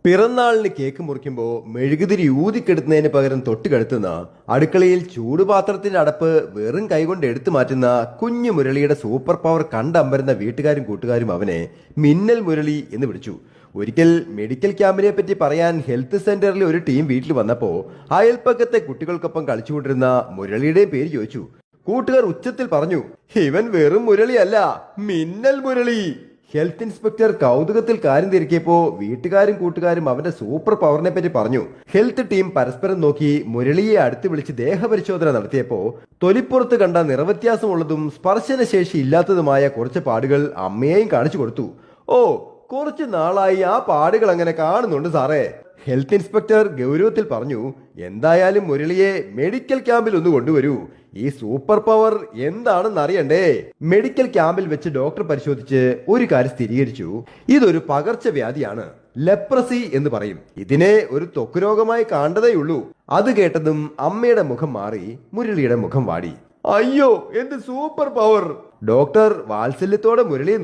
പിറന്നാളിന് കേക്ക് മുറിക്കുമ്പോൾ മെഴുകുതിരി ഊതിക്കെടുത്തുന്നതിന് പകരം തൊട്ടുകെടുത്തുന്ന അടുക്കളയിൽ ചൂടുപാത്രത്തിന്റെ അടപ്പ് വെറും കൈകൊണ്ട് എടുത്തു മാറ്റുന്ന കുഞ്ഞു മുരളിയുടെ സൂപ്പർ പവർ കണ്ടമ്പരുന്ന വീട്ടുകാരും കൂട്ടുകാരും അവനെ മിന്നൽ മുരളി എന്ന് വിളിച്ചു. ഒരിക്കൽ മെഡിക്കൽ ക്യാമ്പിനെ പറ്റി പറയാൻ ഹെൽത്ത് സെന്ററിൽ ഒരു ടീം വീട്ടിൽ വന്നപ്പോൾ അയൽപ്പക്കത്തെ കുട്ടികൾക്കൊപ്പം കളിച്ചുകൊണ്ടിരുന്ന മുരളിയുടെയും പേര് ചോദിച്ചു. കൂട്ടുകാർ ഉച്ചത്തിൽ പറഞ്ഞു, ഇവൻ വെറും മുരളിയല്ല, മിന്നൽ മുരളി. ഹെൽത്ത് ഇൻസ്പെക്ടർ കൗതുകത്തിൽ കാര്യം തിരക്കിയപ്പോ വീട്ടുകാരും കൂട്ടുകാരും അവന്റെ സൂപ്പർ പവറിനെ പറ്റി പറഞ്ഞു. ഹെൽത്ത് ടീം പരസ്പരം നോക്കി മുരളിയെ അടുത്ത് വിളിച്ച് ദേഹപരിശോധന നടത്തിയപ്പോ തൊലിപ്പുറത്ത് കണ്ട നിറവ്യത്യാസമുള്ളതും സ്പർശനശേഷി ഇല്ലാത്തതുമായ കുറച്ച് പാടുകൾ അമ്മയെയും കാണിച്ചു കൊടുത്തു. ഓ, കുറച്ച് നാളായി ആ പാടുകൾ അങ്ങനെ കാണുന്നുണ്ട് സാറേ. ഹെൽത്ത് ഇൻസ്പെക്ടർ ഗൗരവത്തിൽ പറഞ്ഞു, എന്തായാലും മുരളിയെ മെഡിക്കൽ ക്യാമ്പിൽ ഒന്ന് കൊണ്ടുവരൂ. ഈ സൂപ്പർ പവർ എന്താണെന്ന് അറിയണ്ടേ. മെഡിക്കൽ ക്യാമ്പിൽ വെച്ച് ഡോക്ടർ പരിശോധിച്ച് ഒരു കാര്യം സ്ഥിരീകരിച്ചു. ഇതൊരു പകർച്ചവ്യാധിയാണ്, ലെപ്രസി എന്ന് പറയും. ഇതിനെ ഒരു ത്വക്ക് രോഗമായി കാണേണ്ടതേയുള്ളൂ. അത് കേട്ടതും അമ്മയുടെ മുഖം മാറി, മുരളിയുടെ മുഖം വാടി. അയ്യോ, എന്ത് സൂപ്പർ പവർ! ഡോക്ടർ വാത്സല്യത്തോടെ മുരളിയെ